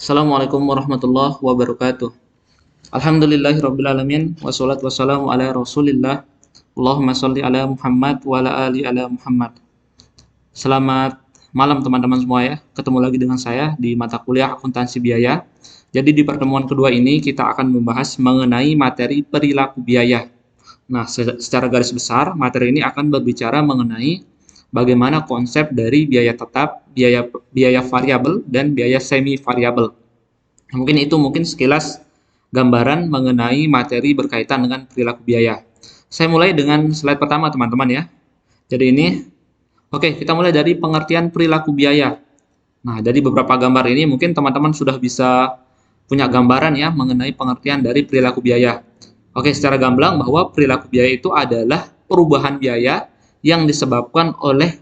Assalamualaikum warahmatullahi wabarakatuh. Alhamdulillahirrabbilalamin. Wassalatu wassalamu ala rasulillah. Allahumma sholli ala Muhammad wa ala ali ala Muhammad. Selamat malam teman-teman semua ya. Ketemu lagi dengan saya di mata kuliah akuntansi biaya. Jadi di pertemuan kedua ini kita akan membahas mengenai materi perilaku biaya. Nah, secara garis besar materi ini akan berbicara mengenai bagaimana konsep dari biaya tetap, biaya variabel, dan biaya semi variabel. Mungkin sekilas gambaran mengenai materi berkaitan dengan perilaku biaya. Saya mulai dengan slide pertama teman-teman ya. Jadi ini, oke, kita mulai dari pengertian perilaku biaya. Nah, dari beberapa gambar ini mungkin teman-teman sudah bisa punya gambaran ya mengenai pengertian dari perilaku biaya. Oke, secara gamblang bahwa perilaku biaya itu adalah perubahan biaya yang disebabkan oleh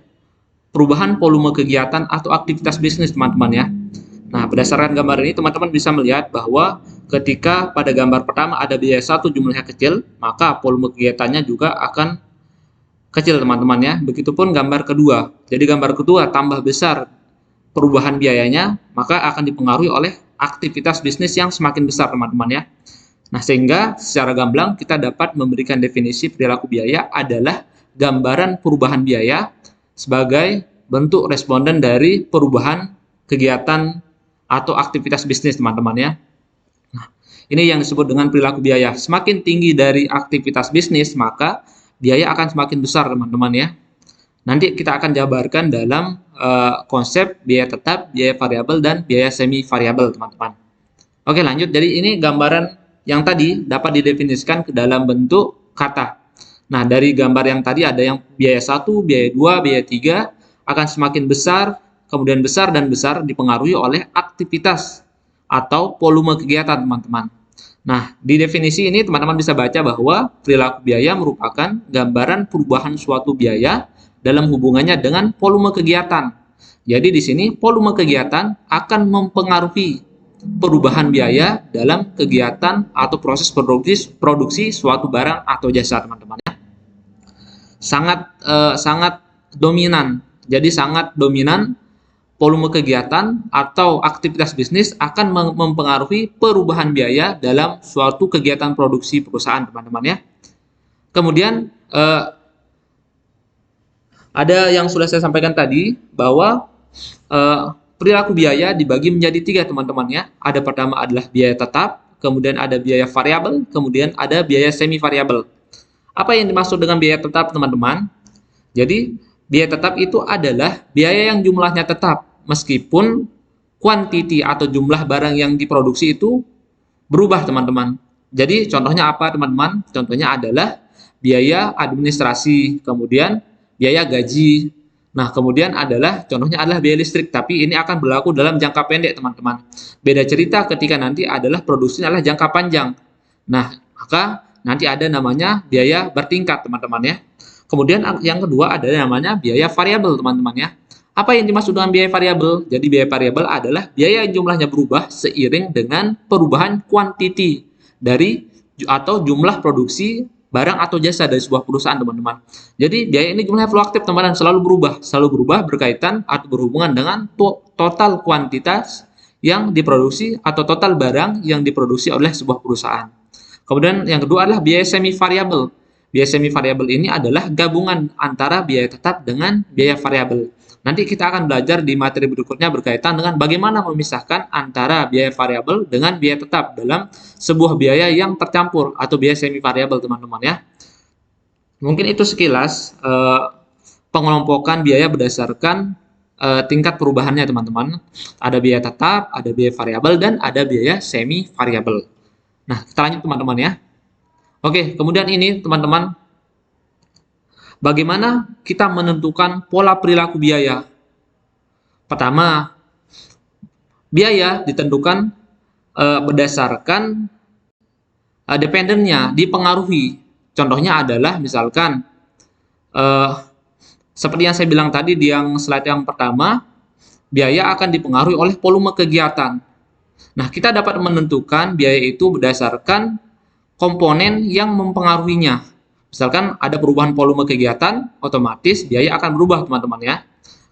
perubahan volume kegiatan atau aktivitas bisnis teman-teman ya. Nah, berdasarkan gambar ini teman-teman bisa melihat bahwa ketika pada gambar pertama ada biaya satu jumlahnya kecil, maka volume kegiatannya juga akan kecil teman-teman ya. Begitupun gambar kedua. Jadi gambar kedua tambah besar perubahan biayanya, maka akan dipengaruhi oleh aktivitas bisnis yang semakin besar teman-teman ya. Nah, sehingga secara gamblang kita dapat memberikan definisi perilaku biaya adalah gambaran perubahan biaya sebagai bentuk responden dari perubahan kegiatan atau aktivitas bisnis teman-teman ya. Nah, ini yang disebut dengan perilaku biaya. Semakin tinggi dari aktivitas bisnis, maka biaya akan semakin besar teman-teman ya. Nanti kita akan jabarkan dalam konsep biaya tetap, biaya variabel, dan biaya semi variabel teman-teman. Oke, lanjut. Jadi ini gambaran yang tadi dapat didefinisikan ke dalam bentuk kata. Nah, dari gambar yang tadi ada yang biaya 1, biaya 2, biaya 3 akan semakin besar, kemudian besar dan besar dipengaruhi oleh aktivitas atau volume kegiatan teman-teman. Nah, di definisi ini teman-teman bisa baca bahwa perilaku biaya merupakan gambaran perubahan suatu biaya dalam hubungannya dengan volume kegiatan. Jadi di sini volume kegiatan akan mempengaruhi perubahan biaya dalam kegiatan atau proses produksi suatu barang atau jasa teman-teman. Sangat dominan. Jadi sangat dominan volume kegiatan atau aktivitas bisnis akan mempengaruhi perubahan biaya dalam suatu kegiatan produksi perusahaan teman-teman ya. Kemudian ada yang sudah saya sampaikan tadi bahwa perilaku biaya dibagi menjadi 3 teman-teman ya. Ada pertama adalah biaya tetap, kemudian ada biaya variabel, kemudian ada biaya semi variabel. Apa yang dimaksud dengan biaya tetap teman-teman? Jadi biaya tetap itu adalah biaya yang jumlahnya tetap meskipun kuantiti atau jumlah barang yang diproduksi itu berubah teman-teman. Jadi contohnya apa teman-teman? Contohnya adalah biaya administrasi, kemudian biaya gaji. Nah, kemudian contohnya adalah biaya listrik, tapi ini akan berlaku dalam jangka pendek, teman-teman. Beda cerita ketika nanti adalah produksinya adalah jangka panjang. Nah, maka nanti ada namanya biaya bertingkat, teman-teman ya. Kemudian yang kedua ada namanya biaya variabel, teman-teman ya. Apa yang dimaksud dengan biaya variabel? Jadi biaya variabel adalah biaya yang jumlahnya berubah seiring dengan perubahan kuantiti dari atau jumlah produksi barang atau jasa dari sebuah perusahaan, teman-teman. Jadi biaya ini jumlahnya fluktuatif, teman-teman, selalu berubah berkaitan atau berhubungan dengan total kuantitas yang diproduksi atau total barang yang diproduksi oleh sebuah perusahaan. Kemudian yang kedua adalah biaya semi variabel. Biaya semi variabel ini adalah gabungan antara biaya tetap dengan biaya variabel. Nanti kita akan belajar di materi berikutnya berkaitan dengan bagaimana memisahkan antara biaya variabel dengan biaya tetap dalam sebuah biaya yang tercampur atau biaya semi variabel, teman-teman ya. Mungkin itu sekilas pengelompokan biaya berdasarkan tingkat perubahannya, teman-teman. Ada biaya tetap, ada biaya variabel, dan ada biaya semi variabel. Nah, kita lanjut teman-teman ya. Oke, kemudian ini teman-teman, bagaimana kita menentukan pola perilaku biaya? Pertama, biaya ditentukan berdasarkan dependennya, dipengaruhi. Contohnya adalah misalkan seperti yang saya bilang tadi di yang slide yang pertama, biaya akan dipengaruhi oleh volume kegiatan. Nah, kita dapat menentukan biaya itu berdasarkan komponen yang mempengaruhinya. Misalkan ada perubahan volume kegiatan, otomatis biaya akan berubah, teman-teman ya.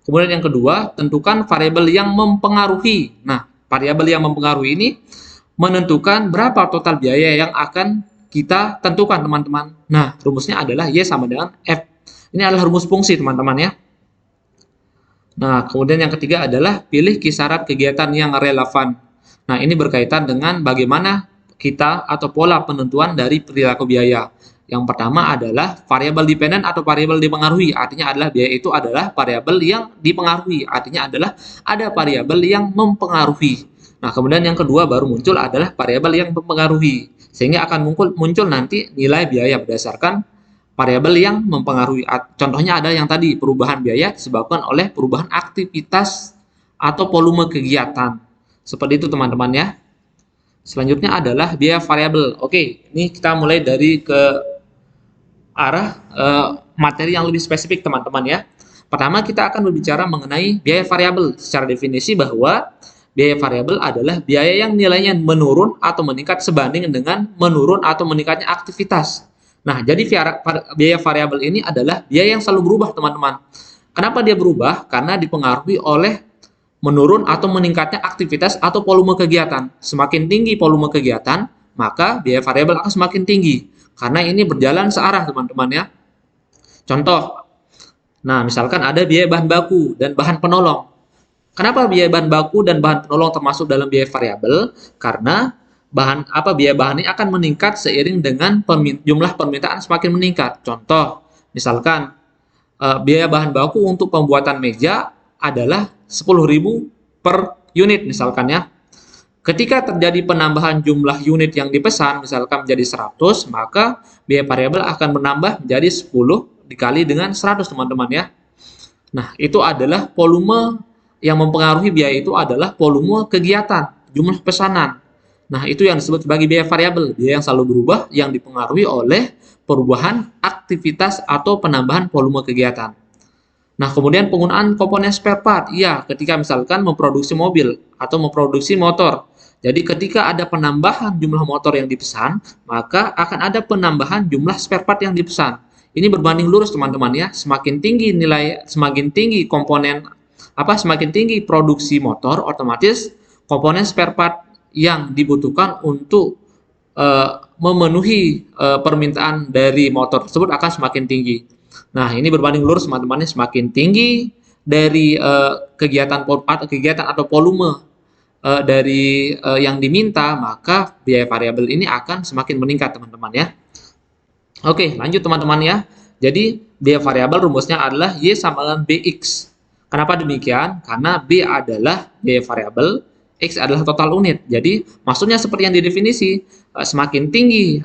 Kemudian yang kedua, tentukan variabel yang mempengaruhi. Nah, variabel yang mempengaruhi ini menentukan berapa total biaya yang akan kita tentukan, teman-teman. Nah, rumusnya adalah Y sama dengan F. Ini adalah rumus fungsi, teman-teman ya. Nah, kemudian yang ketiga adalah pilih kisaran kegiatan yang relevan. Nah, ini berkaitan dengan bagaimana kita atau pola penentuan dari perilaku biaya. Yang pertama adalah variabel dependen atau variabel dipengaruhi. Artinya adalah biaya itu adalah variabel yang dipengaruhi. Artinya adalah ada variabel yang mempengaruhi. Nah, kemudian yang kedua baru muncul adalah variabel yang mempengaruhi. Sehingga akan muncul nanti nilai biaya berdasarkan variabel yang mempengaruhi. Contohnya ada yang tadi, perubahan biaya disebabkan oleh perubahan aktivitas atau volume kegiatan. Seperti itu, teman-teman ya. Selanjutnya adalah biaya variabel. Oke, ini kita mulai dari ke arah materi yang lebih spesifik, teman-teman ya. Pertama, kita akan berbicara mengenai biaya variabel. Secara definisi bahwa biaya variabel adalah biaya yang nilainya menurun atau meningkat sebanding dengan menurun atau meningkatnya aktivitas. Nah, jadi biaya variabel ini adalah biaya yang selalu berubah, teman-teman. Kenapa dia berubah? Karena dipengaruhi oleh menurun atau meningkatnya aktivitas atau volume kegiatan. Semakin tinggi volume kegiatan, maka biaya variabel akan semakin tinggi. Karena ini berjalan searah, teman-teman ya. Contoh, nah misalkan ada biaya bahan baku dan bahan penolong. Kenapa biaya bahan baku dan bahan penolong termasuk dalam biaya variabel? Karena biaya bahan ini akan meningkat seiring dengan jumlah permintaan semakin meningkat. Contoh, misalkan biaya bahan baku untuk pembuatan meja adalah 10.000 per unit misalkan ya. Ketika terjadi penambahan jumlah unit yang dipesan, misalkan menjadi 100, maka biaya variabel akan menambah menjadi 10 dikali dengan 100, teman-teman ya. Nah, itu adalah volume yang mempengaruhi biaya itu adalah volume kegiatan, jumlah pesanan. Nah, itu yang disebut sebagai biaya variabel, biaya yang selalu berubah yang dipengaruhi oleh perubahan aktivitas atau penambahan volume kegiatan. Nah, kemudian penggunaan komponen spare part. Iya, ketika misalkan memproduksi mobil atau memproduksi motor. Jadi ketika ada penambahan jumlah motor yang dipesan, maka akan ada penambahan jumlah spare part yang dipesan. Ini berbanding lurus, teman-teman ya. Semakin tinggi semakin tinggi produksi motor, otomatis komponen spare part yang dibutuhkan untuk memenuhi permintaan dari motor tersebut akan semakin tinggi. Nah, ini berbanding lurus, teman-teman, semakin tinggi dari kegiatan atau volume dari yang diminta, maka biaya variabel ini akan semakin meningkat, teman-teman ya. Oke, lanjut teman-teman ya. Jadi biaya variabel rumusnya adalah Y sama dengan BX. Kenapa demikian? Karena B adalah biaya variabel, X adalah total unit. Jadi maksudnya seperti yang didefinisi, semakin tinggi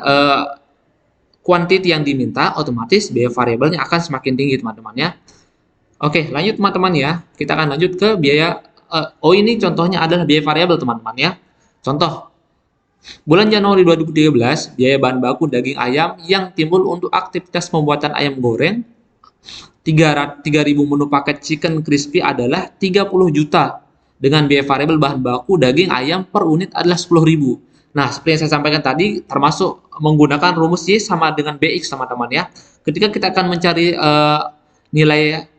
kuantiti yang diminta, otomatis biaya variabelnya akan semakin tinggi, teman-teman ya. Oke, lanjut teman-teman ya. Kita akan lanjut ke biaya. Ini contohnya adalah biaya variabel, teman-teman ya. Contoh, bulan Januari 2013, biaya bahan baku daging ayam yang timbul untuk aktivitas pembuatan ayam goreng 3.000 menu paket chicken crispy adalah 30 juta. Dengan biaya variabel bahan baku daging ayam per unit adalah 10.000. Nah, seperti yang saya sampaikan tadi, termasuk menggunakan rumus Y sama dengan BX, teman-teman ya. Ketika kita akan mencari nilai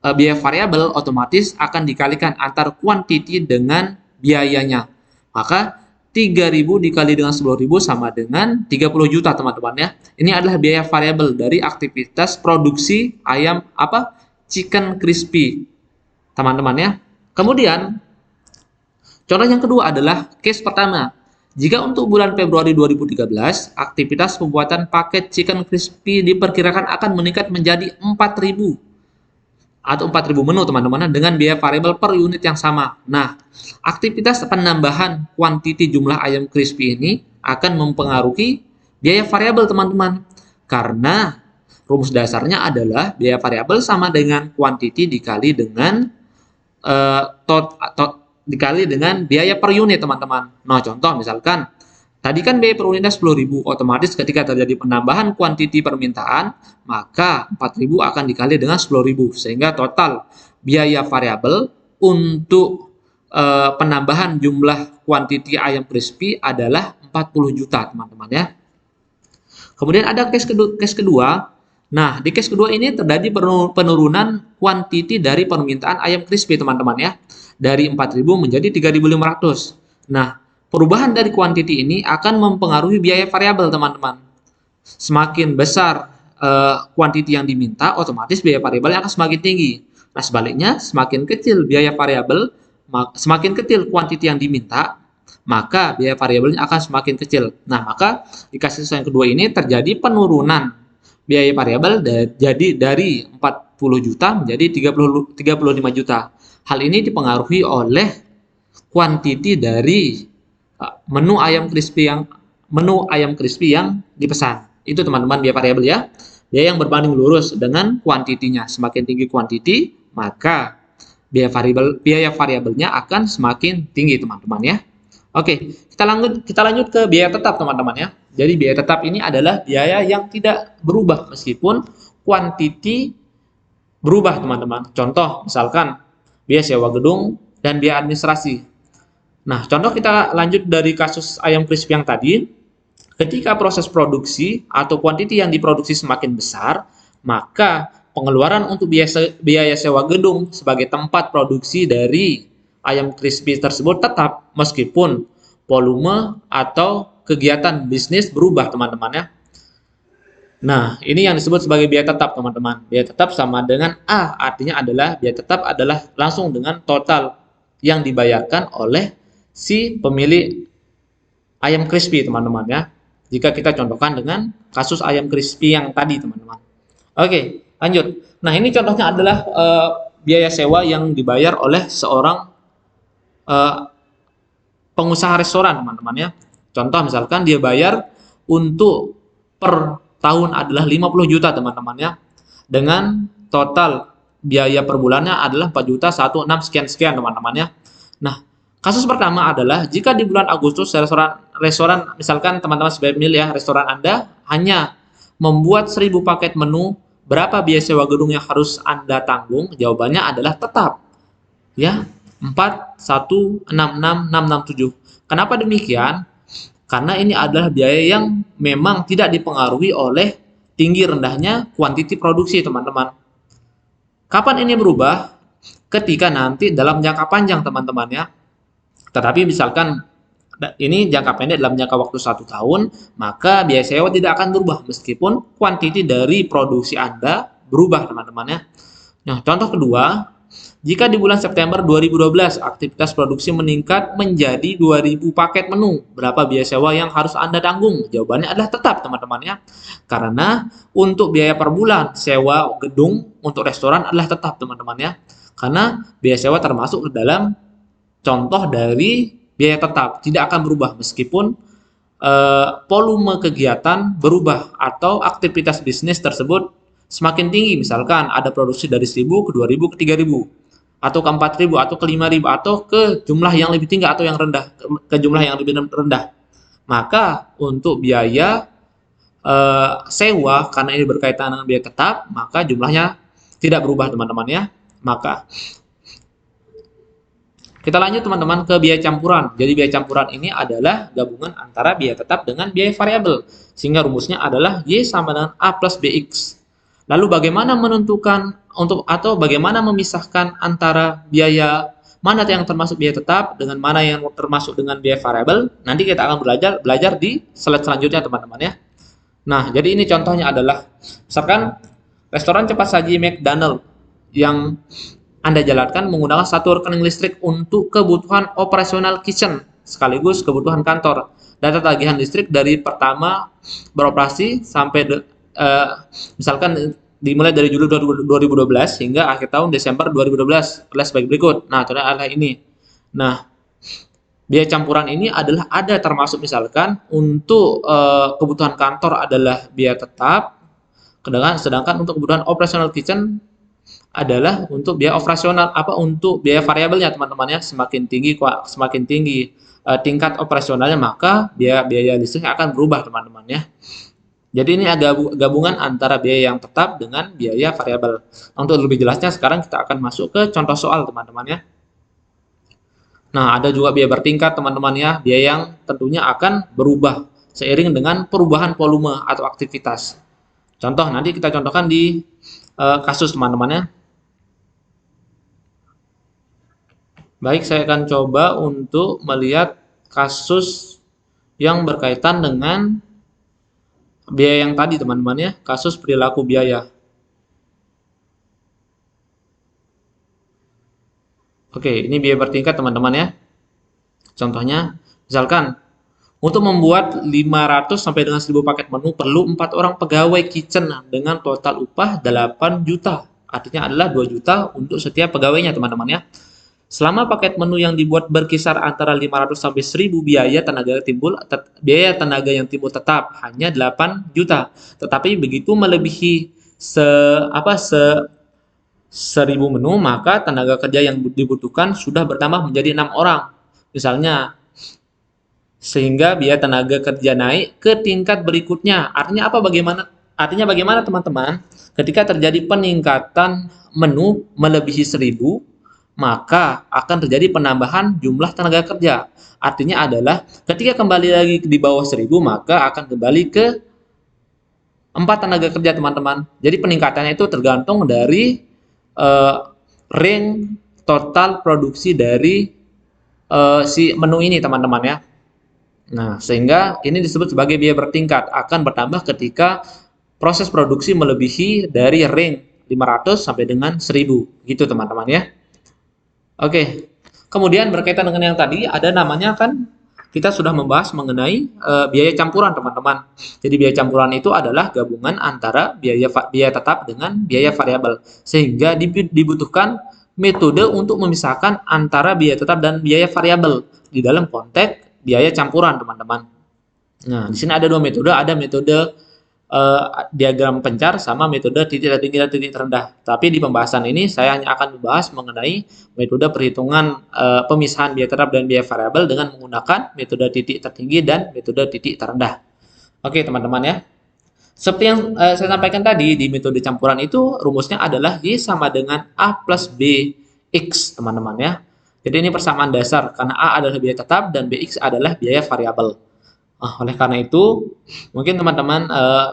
biaya variabel, otomatis akan dikalikan antara kuantiti dengan biayanya. Maka 3.000 dikali dengan 10.000 sama dengan 30 juta, teman-teman ya. Ini adalah biaya variabel dari aktivitas produksi ayam chicken crispy, teman-teman ya. Kemudian contoh yang kedua adalah case pertama. Jika untuk bulan Februari 2013, aktivitas pembuatan paket chicken crispy diperkirakan akan meningkat menjadi 4.000 atau 4.000 menu, teman-teman, dengan biaya variabel per unit yang sama. Nah, aktivitas penambahan kuantiti jumlah ayam crispy ini akan mempengaruhi biaya variabel, teman-teman. Karena rumus dasarnya adalah biaya variabel sama dengan kuantiti dikali dengan dikali dengan biaya per unit, teman-teman. Nah, contoh misalkan tadi kan biaya per unitnya 10.000, otomatis ketika terjadi penambahan kuantiti permintaan, maka 4.000 akan dikali dengan 10.000, sehingga total biaya variabel untuk penambahan jumlah kuantiti ayam crispy adalah 40 juta, teman-teman ya. Kemudian ada case kedua, Nah, di case kedua ini terjadi penurunan kuantiti dari permintaan ayam crispy, teman-teman ya. Dari 4.000 menjadi 3.500. Nah, perubahan dari kuantiti ini akan mempengaruhi biaya variabel, teman-teman. Semakin besar kuantiti yang diminta, otomatis biaya variabelnya akan semakin tinggi. Nah, sebaliknya, semakin kecil biaya variabel, semakin kecil kuantiti yang diminta, maka biaya variabelnya akan semakin kecil. Nah, maka di kasus yang kedua ini terjadi penurunan biaya variabel jadi dari 40 juta menjadi 35 juta. Hal ini dipengaruhi oleh kuantiti dari menu ayam crispy yang dipesan. Itu teman-teman biaya variabel ya. Biaya yang berbanding lurus dengan kuantitinya. Semakin tinggi kuantiti, maka biaya variabelnya akan semakin tinggi, teman-teman ya. Oke, kita lanjut ke biaya tetap, teman-teman ya. Jadi biaya tetap ini adalah biaya yang tidak berubah meskipun kuantiti berubah, teman-teman. Contoh, misalkan biaya sewa gedung dan biaya administrasi. Nah, contoh kita lanjut dari kasus ayam crispy yang tadi. Ketika proses produksi atau kuantiti yang diproduksi semakin besar, maka pengeluaran untuk biaya sewa gedung sebagai tempat produksi dari ayam crispy tersebut tetap meskipun volume atau kegiatan bisnis berubah, teman-teman ya. Nah, ini yang disebut sebagai biaya tetap, teman-teman. Biaya tetap sama dengan A, artinya adalah biaya tetap adalah langsung dengan total yang dibayarkan oleh si pemilik ayam crispy, teman-teman ya. Jika kita contohkan dengan kasus ayam crispy yang tadi, teman-teman. Oke, lanjut. Nah, ini contohnya adalah biaya sewa yang dibayar oleh seorang pengusaha restoran, teman-teman ya. Contoh misalkan dia bayar untuk per tahun adalah 50 juta, teman-teman ya. Dengan total biaya per bulannya adalah 4 juta 16 sekian-sekian, teman-teman ya. Nah, kasus pertama adalah jika di bulan Agustus restoran misalkan teman-teman sebagai milih ya, restoran Anda hanya membuat 1.000 paket menu, berapa biaya sewa gedung yang harus Anda tanggung? Jawabannya adalah tetap. Ya, 4.166.667. Kenapa demikian? Karena ini adalah biaya yang memang tidak dipengaruhi oleh tinggi rendahnya kuantiti produksi, teman-teman. Kapan ini berubah? Ketika nanti dalam jangka panjang, teman-teman ya. Tetapi misalkan ini jangka pendek dalam jangka waktu 1 tahun, maka biaya sewa tidak akan berubah meskipun kuantiti dari produksi Anda berubah, teman-teman ya. Nah, contoh kedua, jika di bulan September 2012 aktivitas produksi meningkat menjadi 2.000 paket menu, berapa biaya sewa yang harus Anda tanggung? Jawabannya adalah tetap, teman-teman ya. Karena untuk biaya per bulan sewa gedung untuk restoran adalah tetap, teman-teman ya. Karena biaya sewa termasuk ke dalam contoh dari biaya tetap, tidak akan berubah meskipun volume kegiatan berubah atau aktivitas bisnis tersebut semakin tinggi. Misalkan ada produksi dari 1.000 ke 2.000 ke 3.000 atau ke 4.000 atau ke 5.000 atau ke jumlah yang lebih tinggi atau yang rendah, ke jumlah yang lebih rendah. Maka untuk biaya sewa karena ini berkaitan dengan biaya tetap, maka jumlahnya tidak berubah, teman-teman ya. Maka kita lanjut, teman-teman, ke biaya campuran. Jadi biaya campuran ini adalah gabungan antara biaya tetap dengan biaya variabel. Sehingga rumusnya adalah Y sama dengan A plus BX. Lalu bagaimana menentukan atau bagaimana memisahkan antara biaya mana yang termasuk biaya tetap dengan mana yang termasuk dengan biaya variabel? Nanti kita akan belajar di slide selanjutnya, teman-teman ya. Nah, jadi ini contohnya adalah misalkan restoran cepat saji McDonald yang Anda jalankan menggunakan satu rekening listrik untuk kebutuhan operasional kitchen sekaligus kebutuhan kantor. Data tagihan listrik dari pertama beroperasi sampai misalkan dimulai dari Juli 2012 hingga akhir tahun Desember 2012 adalah sebagai berikut. Nah, contohnya adalah ini. Nah, biaya campuran ini adalah ada termasuk misalkan untuk kebutuhan kantor adalah biaya tetap, sedangkan untuk kebutuhan operasional kitchen adalah untuk biaya operasional untuk biaya variabelnya, teman-teman ya. Semakin tinggi tingkat operasionalnya, maka biaya listriknya akan berubah, teman-teman ya. Jadi ini ada gabungan antara biaya yang tetap dengan biaya variabel. Untuk lebih jelasnya sekarang kita akan masuk ke contoh soal, teman-teman ya. Nah, ada juga biaya bertingkat, teman-teman ya. Biaya yang tentunya akan berubah seiring dengan perubahan volume atau aktivitas. Contoh, nanti kita contohkan di kasus teman-teman ya. Baik, saya akan coba untuk melihat kasus yang berkaitan dengan biaya yang tadi teman-teman ya, kasus perilaku biaya. Oke, ini biaya bertingkat teman-teman ya. Contohnya, misalkan untuk membuat 500 sampai dengan 1000 paket menu perlu 4 orang pegawai kitchen dengan total upah 8 juta. Artinya adalah 2 juta untuk setiap pegawainya teman-teman ya. Selama paket menu yang dibuat berkisar antara 500 sampai 1000, biaya tenaga yang timbul tetap hanya 8 juta. Tetapi begitu melebihi 1000 menu, maka tenaga kerja yang dibutuhkan sudah bertambah menjadi 6 orang. Misalnya, sehingga biaya tenaga kerja naik ke tingkat berikutnya. Artinya bagaimana teman-teman? Ketika terjadi peningkatan menu melebihi 1000, maka akan terjadi penambahan jumlah tenaga kerja. Artinya adalah ketika kembali lagi di bawah 1000, maka akan kembali ke 4 tenaga kerja teman-teman. Jadi peningkatannya itu tergantung dari range total produksi dari si menu ini teman-teman ya. Nah, sehingga ini disebut sebagai biaya bertingkat, akan bertambah ketika proses produksi melebihi dari range 500 sampai dengan 1000 gitu teman-teman ya. Oke, kemudian berkaitan dengan yang tadi, ada namanya kan kita sudah membahas mengenai biaya campuran teman-teman. Jadi biaya campuran itu adalah gabungan antara biaya tetap dengan biaya variabel, sehingga dibutuhkan metode untuk memisahkan antara biaya tetap dan biaya variabel di dalam konteks biaya campuran teman-teman. Nah, di sini ada dua metode, ada metode diagram pencar sama metode titik tertinggi dan titik terendah. Tapi di pembahasan ini saya hanya akan membahas mengenai metode perhitungan pemisahan biaya tetap dan biaya variabel dengan menggunakan metode titik tertinggi dan metode titik terendah. Oke teman-teman ya. Seperti yang saya sampaikan tadi, di metode campuran itu rumusnya adalah Y sama dengan A plus BX teman-teman ya. Jadi ini persamaan dasar karena A adalah biaya tetap dan BX adalah biaya variabel. Oleh karena itu, mungkin teman-teman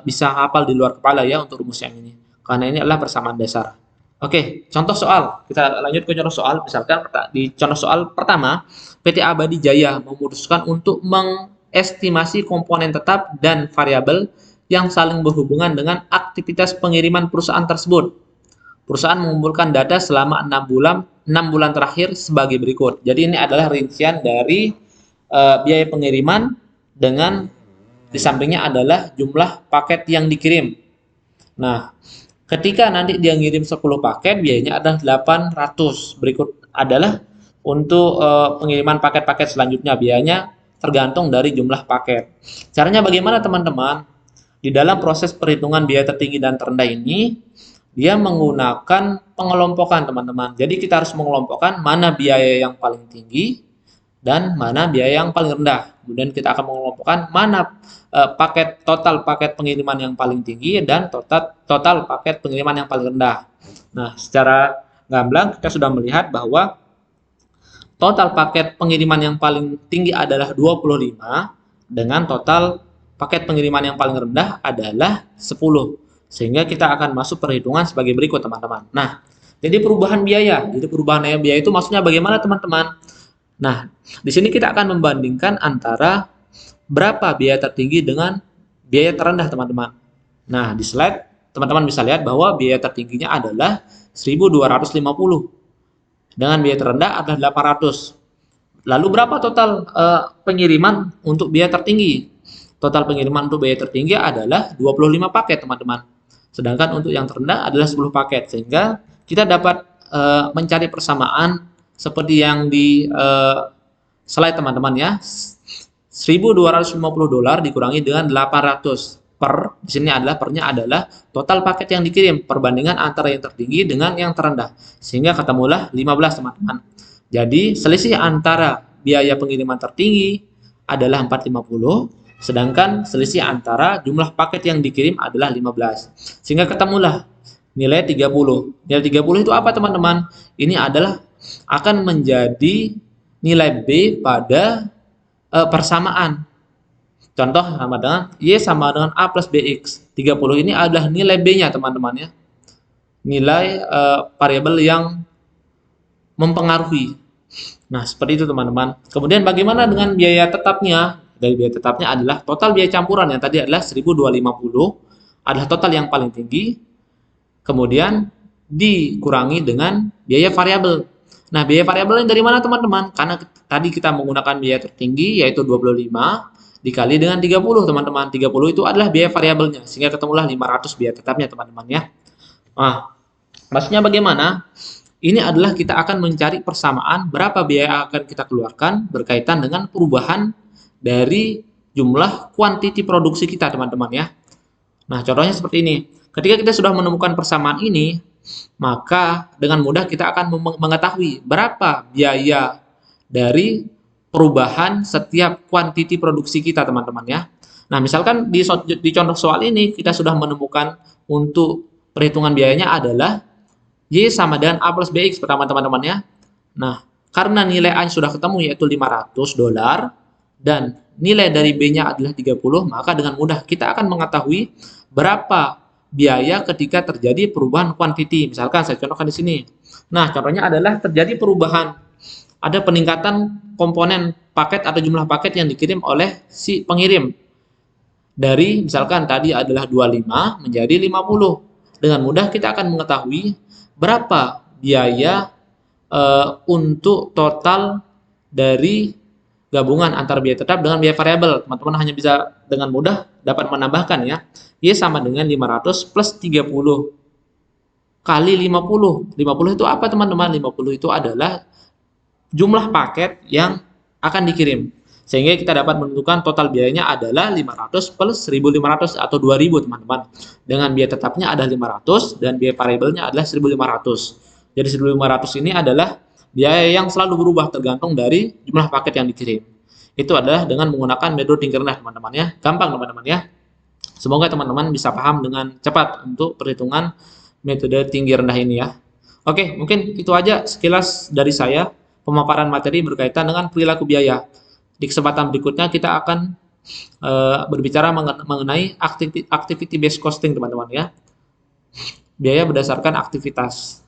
bisa hafal di luar kepala ya untuk rumus yang ini. Karena ini adalah persamaan dasar. Oke, contoh soal. Kita lanjut ke contoh soal. Misalkan di contoh soal pertama, PT Abadi Jaya memutuskan untuk mengestimasi komponen tetap dan variabel yang saling berhubungan dengan aktivitas pengiriman perusahaan tersebut. Perusahaan mengumpulkan data selama 6 bulan terakhir sebagai berikut. Jadi ini adalah rincian dari biaya pengiriman dengan di sampingnya adalah jumlah paket yang dikirim. Nah, ketika nanti dia ngirim 10 paket, biayanya adalah 800. Berikut adalah untuk pengiriman paket-paket selanjutnya, biayanya tergantung dari jumlah paket. Caranya bagaimana teman-teman? Di dalam proses perhitungan biaya tertinggi dan terendah ini, dia menggunakan pengelompokan teman-teman. Jadi kita harus mengelompokkan mana biaya yang paling tinggi dan mana biaya yang paling rendah. Kemudian kita akan mengelompokkan mana total paket pengiriman yang paling tinggi dan total paket pengiriman yang paling rendah. Nah, secara gamblang kita sudah melihat bahwa total paket pengiriman yang paling tinggi adalah 25 dengan total paket pengiriman yang paling rendah adalah 10. Sehingga kita akan masuk perhitungan sebagai berikut teman-teman. Nah, jadi perubahan biaya. Jadi perubahan biaya itu maksudnya bagaimana teman-teman? Nah, di sini kita akan membandingkan antara berapa biaya tertinggi dengan biaya terendah, teman-teman. Nah, di slide teman-teman bisa lihat bahwa biaya tertingginya adalah 1.250 dengan biaya terendah adalah 800. Lalu berapa total pengiriman untuk biaya tertinggi? Total pengiriman untuk biaya tertinggi adalah 25 paket, teman-teman. Sedangkan untuk yang terendah adalah 10 paket. Sehingga kita dapat mencari persamaan seperti yang di slide teman-teman ya. $1.250 dikurangi dengan 800 per, di sini adalah pernya adalah total paket yang dikirim, perbandingan antara yang tertinggi dengan yang terendah, sehingga ketemulah 15 teman-teman. Jadi selisih antara biaya pengiriman tertinggi adalah 450, sedangkan selisih antara jumlah paket yang dikirim adalah 15, sehingga ketemulah nilai 30. Nilai 30 itu apa teman-teman? Ini adalah akan menjadi nilai B pada persamaan. Contoh sama dengan Y sama dengan A plus BX. 30 ini adalah nilai B-nya teman-teman ya. Nilai variabel yang mempengaruhi. Nah, seperti itu teman-teman. Kemudian bagaimana dengan biaya tetapnya? Dari biaya tetapnya adalah total biaya campuran yang tadi adalah 1.250 adalah total yang paling tinggi. Kemudian dikurangi dengan biaya variabel. Nah, biaya variabelnya dari mana teman-teman? Karena tadi kita menggunakan biaya tertinggi yaitu 25 dikali dengan 30 teman-teman. 30 itu adalah biaya variabelnya sehingga ketemulah 500 biaya tetapnya teman-teman ya. Nah, maksudnya bagaimana? Ini adalah kita akan mencari persamaan berapa biaya yang akan kita keluarkan berkaitan dengan perubahan dari jumlah kuantiti produksi kita teman-teman ya. Nah, contohnya seperti ini. Ketika kita sudah menemukan persamaan ini, maka dengan mudah kita akan mengetahui berapa biaya dari perubahan setiap kuantiti produksi kita, teman-teman ya. Nah, misalkan di contoh soal ini kita sudah menemukan untuk perhitungan biayanya adalah Y sama dengan A plus BX pertama teman-teman ya. Nah, karena nilai A sudah ketemu yaitu $500 dan nilai dari B-nya adalah 30, maka dengan mudah kita akan mengetahui berapa biaya ketika terjadi perubahan kuantiti. Misalkan saya contohkan di sini. Nah, contohnya adalah terjadi perubahan, ada peningkatan komponen paket atau jumlah paket yang dikirim oleh si pengirim. Dari misalkan tadi adalah 25 menjadi 50. Dengan mudah kita akan mengetahui berapa biaya untuk total dari gabungan antara biaya tetap dengan biaya variabel. Teman-teman hanya bisa dengan mudah dapat menambahkan ya. Y sama dengan 500 plus 30 kali 50. 50 itu apa teman-teman? 50 itu adalah jumlah paket yang akan dikirim. Sehingga kita dapat menentukan total biayanya adalah 500 plus 1.500 atau 2.000 teman-teman. Dengan biaya tetapnya ada 500 dan biaya variabelnya adalah 1.500. Jadi 1.500 ini adalah biaya yang selalu berubah tergantung dari jumlah paket yang dikirim. Itu adalah dengan menggunakan metode tinggi rendah teman-teman ya. Gampang teman-teman ya. Semoga teman-teman bisa paham dengan cepat untuk perhitungan metode tinggi rendah ini ya. Oke, mungkin itu aja sekilas dari saya pemaparan materi berkaitan dengan perilaku biaya. Di kesempatan berikutnya kita akan berbicara mengenai activity based costing teman-teman ya. Biaya berdasarkan aktivitas.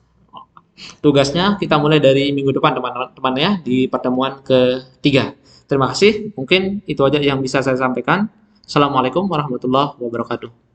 Tugasnya kita mulai dari minggu depan teman-teman ya di pertemuan ketiga. Terima kasih. Mungkin itu aja yang bisa saya sampaikan. Assalamualaikum warahmatullahi wabarakatuh.